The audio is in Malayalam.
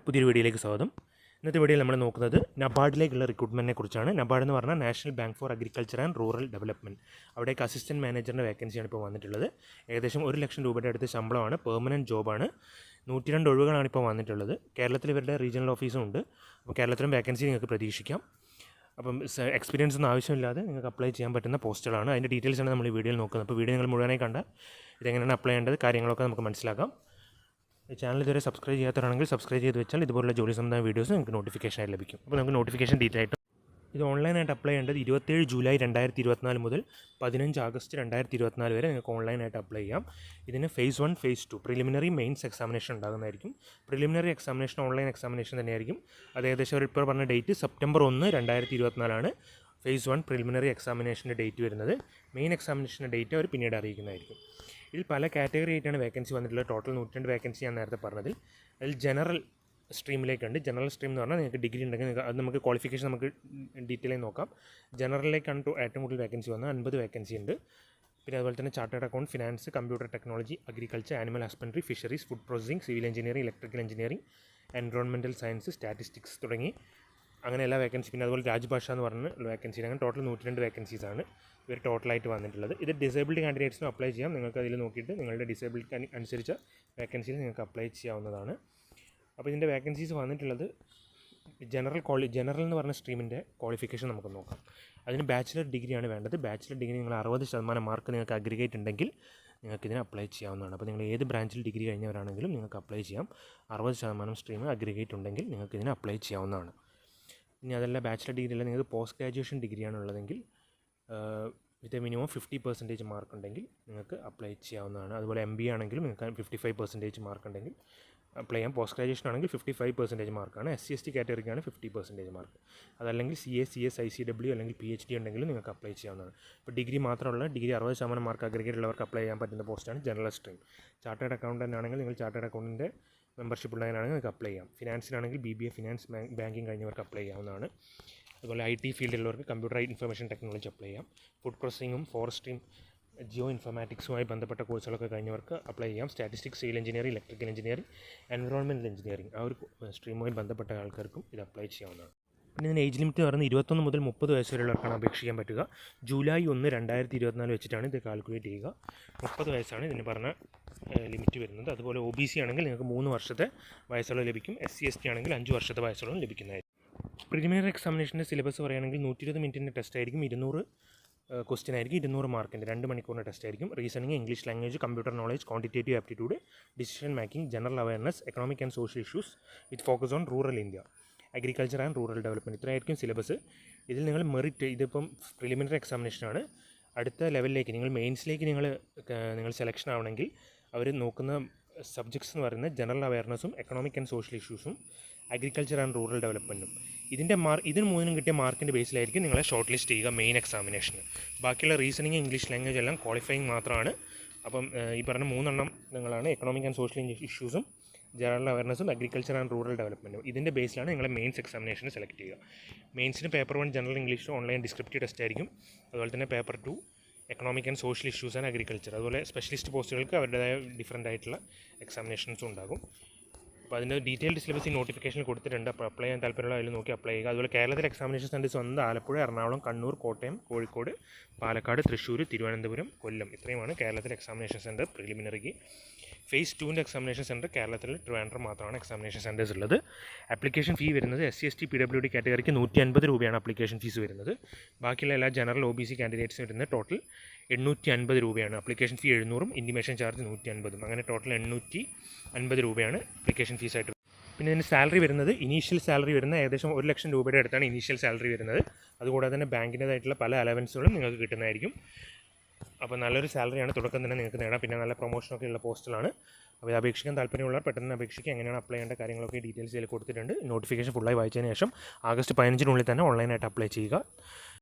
പുതിയൊരു വീഡിയോയിലേക്ക് സ്വാഗതം. ഇന്നത്തെ വീഡിയോയിൽ നമ്മൾ നോക്കുന്നത് നബാർഡിലേക്കുള്ള റിക്രൂട്ട്മെൻറ്റിനെ കുറിച്ചാണ്. നബാർഡ് എന്ന് പറഞ്ഞാൽ national bank for agriculture and rural development. അവിടേക്ക് അസിസ്റ്റൻറ്റ് മാനേജറിൻ്റെ വേക്കൻസിയാണ് ഇപ്പോൾ വന്നിട്ടുള്ളത്. ഏകദേശം 1 ലക്ഷം രൂപയുടെ അടുത്ത് ശമ്പളമാണ്, പെർമനൻറ്റ് ജോബാണ്. 102 ഒഴിവുകളാണ് ഇപ്പോൾ വന്നിട്ടുള്ളത്. കേരളത്തിൽ ഇവരുടെ റീജിയണൽ ഓഫീസും ഉണ്ട്. അപ്പോൾ കേരളത്തിലും വേക്കൻസി നിങ്ങൾക്ക് പ്രതീക്ഷിക്കാം. അപ്പം എക്സ്പീരിയൻസ് ഒന്നും ആവശ്യമില്ലാതെ നിങ്ങൾക്ക് അപ്ലൈ ചെയ്യാൻ പറ്റുന്ന പോസ്റ്റുകളാണ്. അതിൻ്റെ ഡീറ്റെയിൽസാണ് നമ്മൾ ഈ വീഡിയോയിൽ നോക്കുന്നത്. അപ്പോൾ വീഡിയോ നിങ്ങൾ മുഴുവനായി കണ്ടാൽ ഇതെങ്ങനെയാണ് അപ്ലൈ ചെയ്യേണ്ടത് കാര്യങ്ങളൊക്കെ നമുക്ക് മനസ്സിലാക്കാം. ഈ ചാനൽ ഇതുവരെ സബ്സ്ക്രൈബ് ചെയ്യാത്തവരാണെങ്കിൽ സബ്സ്ക്രൈബ് ചെയ്ത് വെച്ചാൽ ഇതുപോലുള്ള ജോലി സംബന്ധമായ വീഡിയോസ് നിങ്ങൾക്ക് നോട്ടിഫിക്കേഷനായി ലഭിക്കും. അപ്പോൾ നമുക്ക് നോട്ടിഫിക്കേഷൻ ഡീറ്റെയിൽ ആയിട്ട് ഇത് ഓൺലൈനായിട്ട് അപ്ലൈ ചെയ്യേണ്ടത് 27 ജൂലൈ 2024 മുതൽ 15 ആഗസ്റ്റ് 2024 വരെ നിങ്ങൾക്ക് ഓൺലൈനായിട്ട് അപ്ലൈ ചെയ്യാം. ഇതിന് phase 1, phase 2 preliminary mains examination ഉണ്ടാകുന്നതായിരിക്കും. പ്രിലിമിനറി എക്സാമിനേഷൻ ഓൺലൈൻ എക്സാമിനേഷൻ തന്നെയായിരിക്കും. അത് ഏകദേശം ഇപ്പോൾ പറഞ്ഞ ഡേറ്റ് സെപ്റ്റംബർ 1, 2024 ആണ് ഫേസ് 1 പ്രിലിമിനറി എക്സാമിനേഷൻ്റെ ഡേറ്റ് വരുന്നത്. മെയിൻ എക്സാമിനേഷൻ്റെ ഡേറ്റ് അവർ പിന്നീട് അറിയിക്കുന്നതായിരിക്കും. ഇതിൽ പല കാറ്റഗറി ആയിട്ടാണ് വേക്കൻസി വന്നിട്ടുള്ളത്. ടോട്ടൽ 102 വേക്കൻസി ഞാൻ നേരത്തെ പറഞ്ഞതിൽ. അതിൽ ജനറൽ സ്ട്രീമിലേക്കുണ്ട്. ജനറൽ സ്ട്രീം എന്ന് പറഞ്ഞാൽ നിങ്ങൾക്ക് ഡിഗ്രി ഉണ്ടെങ്കിൽ അത് നമുക്ക് ക്വാളിഫിക്കേഷൻ നമുക്ക് ഡീറ്റെയിൽ ആയി നോക്കാം. ജനറലിലേക്കാണ് ഏറ്റവും കൂടുതൽ വേക്കൻസി വന്നത്. 50 വേക്കൻസി ഉണ്ട്. പിന്നെ അതുപോലെ തന്നെ chartered account, finance, computer technology, agriculture, animal husbandry, fisheries, food processing, civil engineering, electrical engineering, environmental science, statistics തുടങ്ങി അങ്ങനെ എല്ലാ വേക്കൻസി. പിന്നെ അതുപോലെ രാജ്ഭാഷ എന്ന് പറഞ്ഞ വേക്കൻസി. അങ്ങനെ ടോട്ടൽ 102 വേക്കൻസീസാണ് ഇവർ ടോട്ടലായിട്ട് വന്നിട്ടുള്ളത്. ഇത് ഡിസേബിൾഡ് കാൻഡിഡേറ്റ്സിനും അപ്ലൈ ചെയ്യാം. നിങ്ങൾക്ക് അതിൽ നോക്കിയിട്ട് നിങ്ങളുടെ ഡിസേബിലിറ്റി അനുസരിച്ച് വേക്കൻസിയിൽ നിങ്ങൾക്ക് അപ്ലൈ ചെയ്യാവുന്നതാണ്. അപ്പോൾ ഇതിൻ്റെ വേക്കൻസീസ് വന്നിട്ടുള്ളത് ജനറൽ എന്ന് പറഞ്ഞ സ്ട്രീമിൻ്റെ ക്വാളിഫിക്കേഷൻ നമുക്ക് നോക്കാം. അതിന് ബാച്ചിലർ ഡിഗ്രിയാണ് വേണ്ടത്. ബാച്ചിലർ ഡിഗ്രി നിങ്ങൾ 60% മാർക്ക് നിങ്ങൾക്ക് അഗ്രിഗേറ്റ് ഉണ്ടെങ്കിൽ നിങ്ങൾക്കിതിന് അപ്ലൈ ചെയ്യാവുന്നതാണ്. അപ്പോൾ നിങ്ങൾ ഏത് ബ്രാഞ്ചിൽ ഡിഗ്രി കഴിഞ്ഞവരാണെങ്കിലും നിങ്ങൾക്ക് അപ്ലൈ ചെയ്യാം. 60% സ്ട്രീം അഗ്രിഗേറ്റ് ഉണ്ടെങ്കിൽ നിങ്ങൾക്കിതിന് അപ്ലൈ ചെയ്യാവുന്നതാണ്. ഇനി അതല്ല ബാച്ചിലർ ഡിഗ്രി അല്ല, നിങ്ങൾക്ക് പോസ്റ്റ് ഗ്രാജുവേഷൻ ഡിഗ്രിയാണ് ഉള്ളതെങ്കിൽ വിത്ത് മിനിമം 50% മാർക്ക് ഉണ്ടെങ്കിൽ നിങ്ങൾക്ക് അപ്ലൈ ചെയ്യാവുന്നതാണ്. അതുപോലെ MBA ആണെങ്കിലും നിങ്ങൾക്ക് 55% മാർക്ക് ഉണ്ടെങ്കിൽ അപ്ലൈ ചെയ്യാം. പോസ്റ്റ് ഗ്രാജുവേഷൻ ആണെങ്കിൽ 55% മാർക്കാണ്. SC/ST കാറ്റഗറിക്കാണ് 50% mark. അതല്ലെങ്കിൽ CA, CS, ICW അല്ലെങ്കിൽ PhD ഉണ്ടെങ്കിലും നിങ്ങൾക്ക് അപ്ലൈ ചെയ്യാവുന്നതാണ്. ഇപ്പോൾ ഡിഗ്രി മാത്രമുള്ള ഡിഗ്രി 60% മാർക്ക് അഗ്രിഗേറ്റ് ഉള്ളവർക്ക് അപ്ലൈ ചെയ്യാൻ പറ്റുന്ന പോസ്റ്റാണ് ജനറൽ സ്ട്രീം. ചാർട്ടേഡ് അക്കൗണ്ടൻ്റ് ആണെങ്കിൽ നിങ്ങൾ ചാർട്ടേഡ് അക്കൗണ്ടിൻ്റെ മെമ്പർഷിപ്പ് ഉള്ളതിനാണെങ്കിൽ നിങ്ങൾക്ക് അപ്ലൈ ചെയ്യാം. ഫിനാൻസിലാണെങ്കിൽ BBA ഫിനാൻസ് ബാങ്കിങ് കഴിഞ്ഞവർക്ക് അപ്ലൈ ചെയ്യാവുന്നതാണ്. അതുപോലെ IT ഫീൽഡിലുള്ളവർക്ക് കമ്പ്യൂട്ടർ ഇൻഫർമേഷൻ ടെക്നോളജി അപ്ലൈ ചെയ്യാം. ഫുഡ് പ്രോസസിങ്ങും ഫോറസ്ട്രിയും ജിയോ ഇൻഫർമാറ്റിക്സുമായി ബന്ധപ്പെട്ട കോഴ്സുകളൊക്കെ കഴിഞ്ഞവർക്ക് അപ്ലൈ ചെയ്യാം. Statistics, civil engineering, electrical engineering, environmental engineering ആ ഒരു സ്ട്രീമുമായി ബന്ധപ്പെട്ട ആൾക്കാർക്കും ഇത് അപ്ലൈ ചെയ്യാവുന്നതാണ്. പിന്നെ ഇതിന് ഏജ് ലിമിറ്റ് പറയുന്നത് 21 മുതൽ 30 വയസ്സ് വരെയുള്ളവർക്കാണ് അപേക്ഷിക്കാൻ പറ്റുക. ജൂലൈ 1, 2024 വെച്ചിട്ടാണ് ഇത് കാൽക്കുലേറ്റ് ചെയ്യുക. 30 വയസ്സാണ് ഇതിന് പറഞ്ഞ ലിമിറ്റ് വരുന്നത്. അതുപോലെ OBC ആണെങ്കിൽ നിങ്ങൾക്ക് 3 വർഷത്തെ വയസ്സുള്ള ലഭിക്കും. SC/ST ആണെങ്കിൽ 5 വർഷത്തെ വയസ്സുള്ള ലഭിക്കുന്നതായിരിക്കും. പ്രിലിമിനറി എക്സാമിനേഷൻ്റെ സിലബസ് പറയുകയാണെങ്കിൽ 120 മിനിറ്റിൻ്റെ ടെസ്റ്റ് ആയിരിക്കും. 200 ക്വസ്റ്റ്യൻ ആയിരിക്കും. 200 മാർക്കിൻ്റെ 2 മണിക്കൂറിൻ്റെ ടെസ്റ്റ് ആയിരിക്കും. Reasoning, English language, computer knowledge, quantitative aptitude, decision making, general awareness, economic and social issues with focus on rural India, agriculture and rural development. ഇത്രയായിരിക്കും സിലബസ്. ഇതിൽ നിങ്ങൾ മെറിറ്റ്, ഇതിപ്പം പ്രിലിമിനറി എക്സാമിനേഷനാണ്. അടുത്ത ലെവലിലേക്ക് നിങ്ങൾ മെയിൻസിലേക്ക് നിങ്ങൾ സെലക്ഷൻ ആവണമെങ്കിൽ അവർ നോക്കുന്ന സബ്ജക്ട്സ് എന്ന് പറയുന്നത് ജനറൽ അവയർനെസ്സും എക്കണോമിക് ആൻഡ് സോഷ്യൽ ഇഷ്യൂസും അഗ്രികൾച്ചർ ആൻഡ് റൂറൽ ഡെവലപ്മെൻറ്റും. ഇതിന് മൂന്നിനും കിട്ടിയ മാർക്കിൻ്റെ ബേസിലായിരിക്കും നിങ്ങളെ ഷോർട്ട് ലിസ്റ്റ് ചെയ്യുക മെയിൻ എക്സാമിനേഷന്. ബാക്കിയുള്ള റീസണിങ്, ഇംഗ്ലീഷ് ലാംഗ്വേജ് എല്ലാം ക്വാളിഫയിങ് മാത്രമാണ്. അപ്പം ഈ പറഞ്ഞ 3 നിങ്ങളാണ് എക്കണോമിക് ആൻഡ് സോഷ്യൽ ഇഷ്യൂസും ജനറൽ അവയർനെസ്സും അഗ്രികൾച്ചർ ആൻഡ് റൂറൽ ഡെവലപ്മെൻറ്റും. ഇതിൻ്റെ ബേസിലാണ് നിങ്ങളെ മെയിൻസ് എക്സാമിനേഷന് സെലക്ട് ചെയ്യുക. മെയിൻസിന് paper 1 general English online descriptive test ആയിരിക്കും. അതുപോലെ തന്നെ paper 2 economic and social issues and agriculture. അതുപോലെ സ്പെഷ്യലിസ്റ്റ് പോസ്റ്റുകൾക്ക് അവരുടേതായ ഡിഫറൻ്റ് ആയിട്ടുള്ള എക്സാമിനേഷൻസും ഉണ്ടാകും. അപ്പോൾ അതിൻ്റെ ഡീറ്റെയിൽഡ് സിലബസ് ഈ നോട്ടിഫിക്കേഷനിൽ കൊടുത്തിട്ടുണ്ട്. അപ്പോൾ അപ്ലൈ ചെയ്യാൻ താല്പര്യമുള്ള അതിൽ നോക്കി അപ്ലൈ ചെയ്യുക. അതുപോലെ കേരളത്തിൽ എക്സാമിനേഷൻ സെൻറ്റേഴ്സ് വന്നത് ആലപ്പുഴ, എറണാകുളം, കണ്ണൂർ, കോട്ടയം, കോഴിക്കോട്, പാലക്കാട്, തൃശ്ശൂർ, തിരുവനന്തപുരം, കൊല്ലം ഇത്രയുമാണ് കേരളത്തിൽ എക്സാമിനേഷൻ സെൻറ്റർ പ്രിലിമിനറിക്ക്. ഫേസ് 2ൻ്റെ എക്സാമിനേഷൻ സെൻറ്റർ കേരളത്തിൽ ട്രിവാൻഡ്രം മാത്രമാണ് എക്സാമിനേഷൻ സെൻറ്റേഴ്സ് ഉള്ളത്. ആപ്ലിക്കേഷൻ ഫീ വരുന്നത് SC/ST PWD കാറ്റഗറിക്ക് 150 രൂപയാണ് ആപ്ലിക്കേഷൻ ഫീസ് വരുന്നത്. ബാക്കിയുള്ള എല്ലാ ജനറൽ OBC കാൻഡിഡേറ്റ്സിന് വരുന്നത് ടോട്ടൽ 850 രൂപയാണ്. ആപ്ലിക്കേഷൻ ഫീ 700ഉം ഇൻറ്റിമേഷൻ ചാർജ് 150ഉം. അങ്ങനെ ടോട്ടൽ 850 രൂപയാണ് ആപ്ലിക്കേഷൻ ഫീസായിട്ട്. പിന്നെ ഇതിന് സാലറി വരുന്നത് ഇനീഷ്യൽ സാലറി വരുന്നത് ഏകദേശം 1 ലക്ഷം രൂപയുടെ അടുത്താണ് ഇനീഷ്യൽ സാലറി വരുന്നത്. അതുകൂടാതെ തന്നെ ബാങ്കിൻ്റേതായിട്ടുള്ള പല അലവൻസുകളും നിങ്ങൾക്ക് കിട്ടുന്നതായിരിക്കും. അപ്പോൾ നല്ലൊരു സാലറിയാണ് തുടക്കം തന്നെ നിങ്ങൾക്ക് നേടാം. പിന്നെ നല്ല പ്രൊമോഷനൊക്കെ ഉള്ള പോസ്റ്റിലാണ്. അപ്പോൾ ഇത് അപേക്ഷിക്കാൻ താല്പര്യമുള്ളവർ പെട്ടെന്ന് അപേക്ഷിക്കുക. എങ്ങനെയാണ് അപ്ലൈ ചെയ്യേണ്ട കാര്യങ്ങളൊക്കെ ഡീറ്റെയിൽസ് ഇതിൽ കൊടുത്തിട്ടുണ്ട്. നോട്ടിഫിക്കേഷൻ ഫുള്ളായി വായിച്ചതിന് ശേഷം ആഗസ്റ്റ് 15-നുള്ളിൽ തന്നെ ഓൺലൈനായിട്ട് അപ്ലൈ ചെയ്യുക.